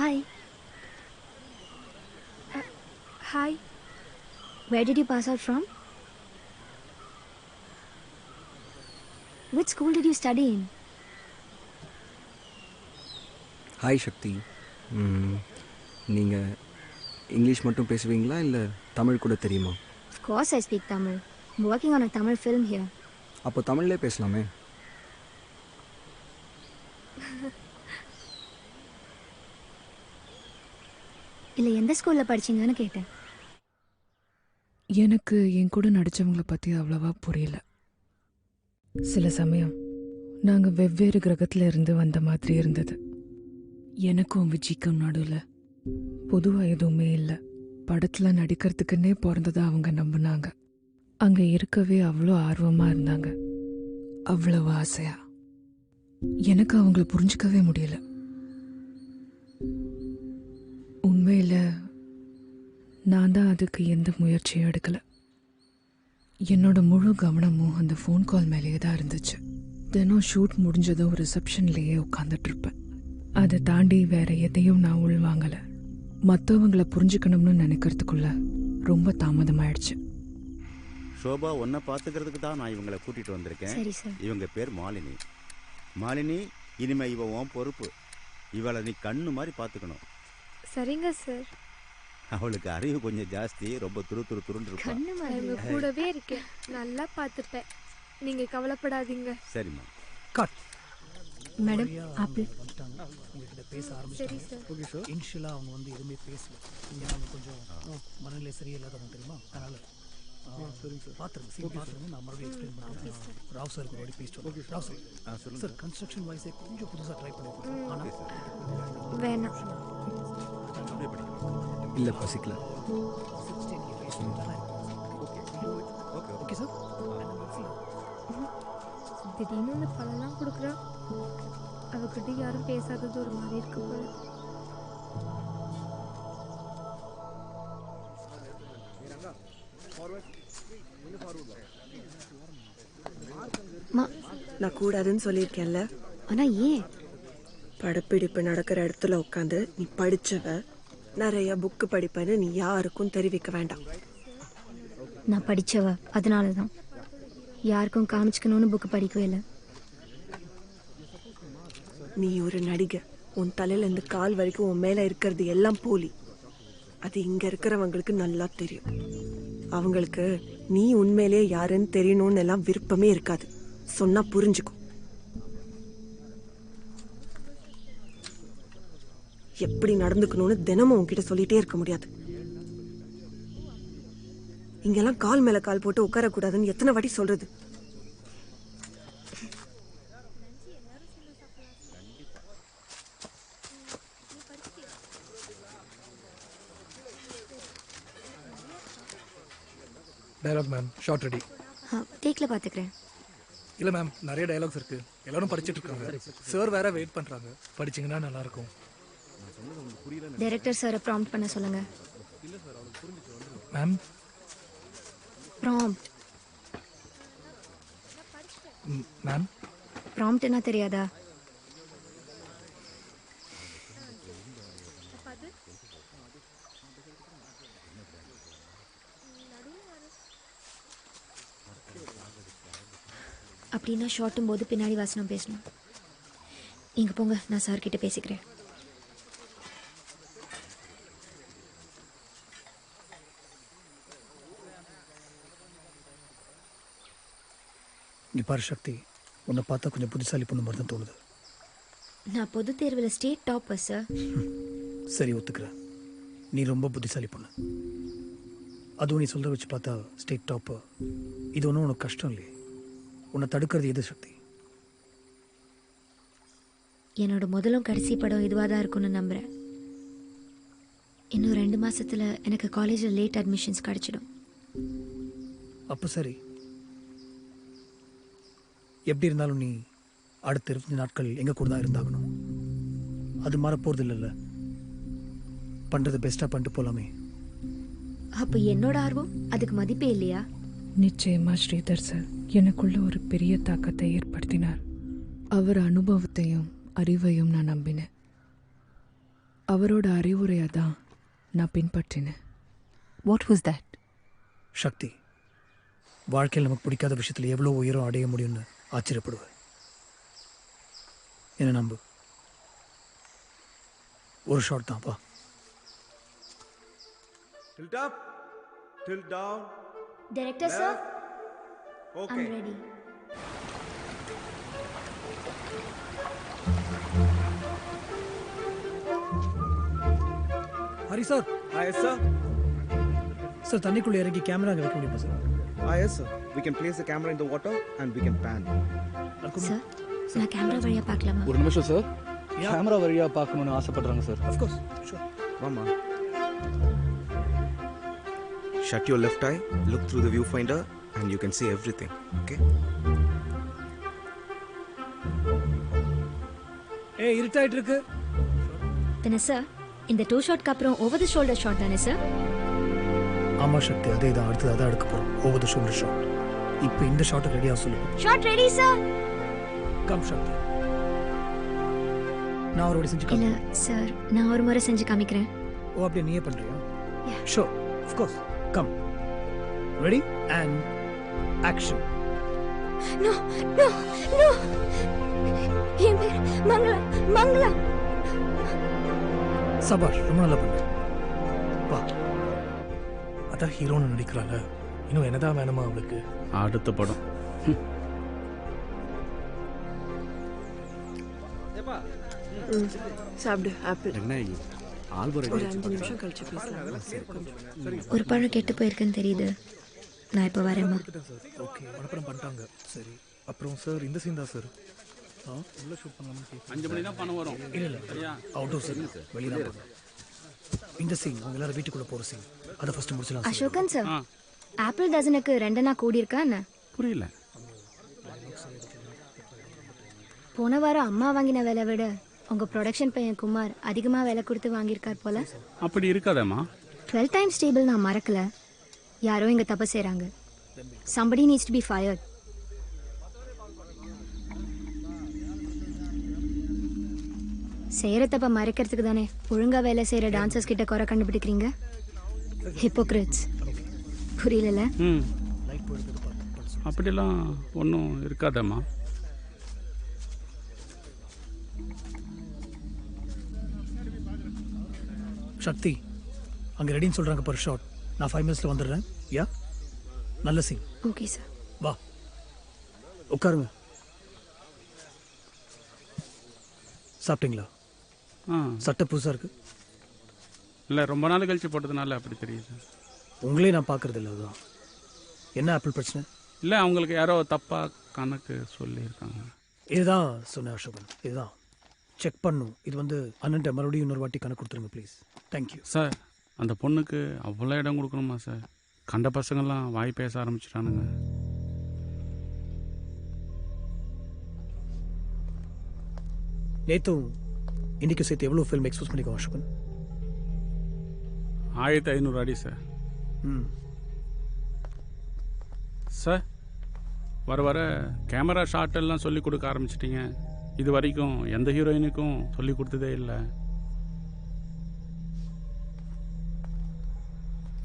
Hi. Hi. Where did you pass out from? Which school did you study in? Hi Sakthi. நீங்கள் English மட்டும் பேசுவீங்களா இல்லை தமிழ் கூட தெரியுமா? Of course I speak Tamil. I'm working on a Tamil film here. அப்போ தமிழ்லே பேசலாமே. இல்லை எந்த ஸ்கூலில் படிச்சீங்கன்னு கேட்டேன். எனக்கு என் கூட நடித்தவங்களை பற்றி அவ்வளவா புரியல. சில சமயம் நாங்கள் வெவ்வேறு கிரகத்தில் இருந்து வந்த மாதிரி இருந்தது. எனக்கும் விஜய்க்கும் நடுவில் பொதுவாக எதுவுமே இல்லை. படத்தில் நடிக்கிறதுக்குன்னே பிறந்ததை அவங்க நம்பினாங்க. அங்கே இருக்கவே அவ்வளோ ஆர்வமாக இருந்தாங்க, அவ்வளவு ஆசையா. எனக்கு அவங்கள புரிஞ்சிக்கவே முடியல. உண்மையில் நான் தான் அதுக்கு எந்த முயற்சியும் எடுக்கலை. என்னோட முழு கவனமும் அந்த ஃபோன் கால் மேலேயே தான் இருந்துச்சு. தினம் ஷூட் முடிஞ்சதும் ரிசப்ஷன்லேயே உட்காந்துட்ருப்பேன். அதை தாண்டி வேற எதையும் நான் உள்வாங்கலை. மற்றவங்களை புரிஞ்சுக்கணும்னு நினைக்கிறதுக்குள்ள ரொம்ப தாமதமாயிடுச்சு. ஷோபா உன்னை பார்த்துக்கிறதுக்கு தான் நான் இவங்களை கூட்டிகிட்டு வந்திருக்கேன். சரி சார். இவங்க பேர் மாலினி. மாலினி, இனிமே இவ உன் பொறுப்பு. இவளை நீ கண்ணு மாதிரி பார்த்துக்கணும். சரிங்க சார். அவளுக்கு அறிவு கொஞ்சம் ஜாஸ்தி, ரொம்ப துருன்னு இருப்பா. கண்ணு மாதிரி கூடவே இருக்கேன், நல்லா பார்த்துப்பேன், நீங்க கவலைப்படாதீங்க. சரிம்மா. Cut madam apple. உங்ககிட்ட பேச சரி ஆரம்பிச்சாங்க. சார். Okay sir. இனிஷியலாக அவங்க வந்து எதுவுமே பேசல. இங்கே அவங்க கொஞ்சம் மனநிலை சரியில்லாதவங்க தெரியுமா, அதனால சரிங்க சார் பார்த்துருங்க. சீன் பார்த்துருங்க, நான் மறுபடியும் எக்ஸ்பிளைன் பண்ணுறேன். ராவ் சாருக்கு ஒரு வாட்டி பேசிட்டு ஓகே ராவ் சார். சொல்லுங்க சார், கன்ஸ்ட்ரக்ஷன் வைஸே கொஞ்சம் புதுசாக ட்ரை பண்ணியிருக்கோம். ஆனால் வேணாம். இல்லை பசிக்கல. Okay sir. திடீர்னு இந்த பழம்லாம் கொடுக்குறா. அவகிட்ட யாரும் பேசாதது ஒரு மாதிரி இருக்கு போல. நான் கூடாதுன்னு சொல்லியிருக்கேன்ல. ஆனால் ஏன்? படப்பிடிப்பு நடக்கிற இடத்துல உட்காந்து நீ படிச்சவ, நிறைய புக்கு படிப்பேன்னு நீ யாருக்கும் தெரிவிக்க வேண்டாம். நான் படித்தவ, அதனால தான். யாருக்கும் காமிச்சிக்கணும்னு புக்கு படிக்கவே இல்லை. நீ ஒரு நடிகை. உன் தலையில இருந்து கால் வரைக்கும் உன் மேல இருக்கிறது எல்லாம் போலி. அது இங்க இருக்கிறவங்களுக்கு நல்லா தெரியும். அவங்களுக்கு நீ உண்மையிலேயே யாருன்னு தெரியணும்னு எல்லாம் விருப்பமே இருக்காது. சொன்னா புரிஞ்சுக்கும். எப்படி நடந்துக்கணும்னு தினமும் உன்கிட்ட சொல்லிட்டே இருக்க முடியாது. இங்கெல்லாம் கால் மேல கால் போட்டு உட்காரக்கூடாதுன்னு எத்தனை வாட்டி சொல்றது? Dialogue ma'am, shot ready. டேக்கில் பார்த்துக்கிறேன். இல்லை மேம், நிறைய டயலாக்ஸ் இருக்கு, எல்லாரும் படிச்சுட்டு இருக்காங்க. சார் வேற வெயிட் பண்றாங்க. படிச்சிங்கன்னா நல்லா இருக்கும். டைரக்டர் சாரை ப்ராம்ப்ட் பண்ண சொல்லுங்க. Ma'am prompt. மேம் ப்ராம்ப்ட்னா தெரியாதா? அப்படின்னா ஷார்ட்டும் போது பின்னாடி வாசனம் பேசணும். நீங்கள் போங்க, நான் சார்கிட்ட பேசிக்கிறேன். நீ பாரு சக்தி, உன்னை பார்த்தா கொஞ்சம் புத்திசாலி பொண்ணு மாதிரி தான் தோணுது. நான் பொது தேர்வில் ஸ்டேட் டாப்பர் சார். சரி, ஒத்துக்கிறேன். நீ ரொம்ப புத்திசாலி பொண்ணு. அதுவும் நீ சொல்கிற வச்சு பார்த்தா ஸ்டேட் டாப்பர். இது ஒன்றும் உனக்கு கஷ்டம் இல்லையே. உன்னை தடுக்கிறது எது சக்தி? என்னோட முதலும் கடைசி படம் இதுவாக தான் இருக்கும்னு நம்புகிறேன். இன்னும் 2 மாதத்தில் எனக்கு காலேஜில் லேட் அட்மிஷன்ஸ் கிடச்சிடும். அப்போ சரி, எப்படி இருந்தாலும் நீ அடுத்த 20 நாட்கள் எங்கள் கூட தான் இருந்தாகணும். அது மாற போகிறது இல்லைல்ல. பண்ணுறது பெஸ்ட்டாக பண்ணிட்டு போகலாமே. அப்போ என்னோட ஆர்வம் அதுக்கு மதிப்பே இல்லையா? நிச்சயமா ஸ்ரீதர் சார் எனக்குள்ள ஒரு பெரிய தாக்கத்தை ஏற்படுத்தினார். அவர் அனுபவத்தையும் அறிவையும் நான் நம்பினேன். அவரோட அறிவுரையை தான் நான் பின்பற்றினேன். What was that? சக்தி, வாழ்க்கையில் நமக்கு பிடிக்காத விஷயத்தில் எவ்வளோ உயரம் அடைய முடியும்னு ஆச்சரியப்படுவேன். என்ன நம்பு. ஒரு ஷாட் தான் பா. Tilt up, tilt down. Director sir, Okay. I'm ready. Hari sir. Hi, sir. Sir தண்ணிக்குள்ளே இறங்கி கேமரா அங்கே வைக்க முடியுமா sir? Yes, sir. We can place the camera in the water and we can pan. Sir, நான் camera வழியா பார்க்கலாமா? ஒரு நிமிஷம் சார். கேமரா வழியா பார்க்கணும்னு ஆசைப்படுறாங்க sir. Of course, sure. Mama. Shut your left eye, look through the viewfinder and you can see everything. Okay? ஏய், இருட்டாயிட்டு இருக்கு. தானே சார்? இந்த 2 ஷாட்க்கு அப்புறம் ஓவர் தி ஷோல்டர் ஷாட் தானே சார்? ஆமா சக்தி, அதே தான். அடுத்து அதான் எடுக்க போறோம். Over the shoulder shot. இப்போ இந்த ஷாட் ரெடியா சொல்லு. Shot ready sir. Come Shakti. நான் ஒரு வாட்டி செஞ்சு இல்ல காமி. சார், நான் ஒரு முறை செஞ்சு காமிக்கிறேன். ஓ, அப்படியே நீயே பண்றியா? Yeah. Sure, of course. Come. Ready and action. No no no. என் பேர் மங்களா. மங்களா. சபாஷ், ரொம்ப நல்லா பண்ண. வா. அதான் ஹீரோன்னு நடிக்கிறாங்க. இன்னும் என்னதான் வேணுமா அவளுக்கு? அடுத்த படம். சாப்பிடு ஆப்பிள். என்ன ஆல்பம் ஒரு 5 நிமிஷம் கழிச்சு பேசலாம். ஒரு பழம் கெட்டு போயிருக்குன்னு தெரியுது. நான் இப்போ வரேம்மா. ஓகே, மனப்படம் பண்ணிட்டாங்க. சரி, அப்புறம் சார் இந்த சீன் தான் சார். உள்ள ஷூட் பண்ணலாம்னு கேட்குறேன். 5 மணி தான் பணம் வரும். இல்லை சரியா? அவுட்டோர் சீன் வெளியே தான் பண்ணணும். இந்த சீன் அவங்க எல்லாரும் வீட்டுக்குள்ள போகிற சீன், அதை ஃபர்ஸ்ட் முடிச்சலாம். அசோகன் சார், ஆப்பிள் டசனுக்கு 2 கூடி இருக்கா என்ன? புரியல. போன வாரம் அம்மா வாங்கின விலை விட உங்க ப்ரொடக்ஷன் பையன் குமார் அதிகமா விலை கொடுத்து வாங்கியிருக்கார் போல. அப்படி இருக்காதேம்மா. 12 times டேபிள் நான் மறக்கல. யாரோ இங்க தப்பு செய்றாங்க. somebody needs to be fired. செய்யற தப்ப மறைக்கிறதுக்கு தானே ஒழுங்கா வேலை செய்யற டான்சர்ஸ் கிட்ட குறை கண்டுபிடிக்கிறீங்க. ஹிப்போக்ரிட்ஸ். புரியல? அப்படிலாம் ஒன்றும் இருக்காதேம்மா. சக்தி, அங்கே ரெடின்னு சொல்கிறாங்க பர் ஷாட். நான் 5 minutesல வந்துடுறேன். யா, நல்ல சீன். Okay sir. வா உட்காருங்க. சாப்பிட்டீங்களா? சட்டை புதுசாக இருக்கு. இல்லை, ரொம்ப நாள் கழிச்சு போட்டதுனால அப்படி தெரியுது. உங்களே நான் பார்க்கறது இல்லை. அதுதான். என்ன ஆப்பிள் பிரச்சனை? இல்லை, அவங்களுக்கு யாரோ தப்பாக கணக்கு சொல்லியிருக்காங்க. இதுதான் சொன்னேன் அசோகன், இதுதான் செக் பண்ணும். இது வந்து அண்ணன்ட்ட மறுபடியும் இன்னொரு வாட்டி கணக்கு கொடுத்துருங்க ப்ளீஸ். Thank you sir. அந்த பொண்ணுக்கு அவ்வளோ இடம் கொடுக்கணுமா சார்? கண்ட பசங்கள்லாம் வாய் பேச ஆரம்பிச்சிட்டானுங்க. நேற்றும் இன்னைக்கு சேர்த்து எவ்வளோ ஃபில்ம் எக்ஸ்போஸ் பண்ணிக்கோ அசோகன்? 1500 அடி சார். சார், வர வர கேமரா ஷாட் எல்லாம் சொல்லி கொடுக்க ஆரம்பிச்சிட்டிங்க. இது வரைக்கும் எந்த ஹீரோயினுக்கும் சொல்லி கொடுத்ததே இல்லை.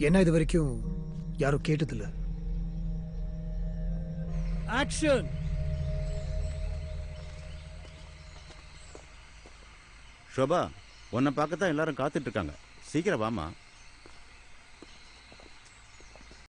என்ன இது வரைக்கும் யாரும் கேட்டதில்லை. ஆக்ஷன். ஷோபா, உன்னை பார்க்கத்தான் எல்லாரும் காத்துட்டு இருக்காங்க. சீக்கிரம் வாமா.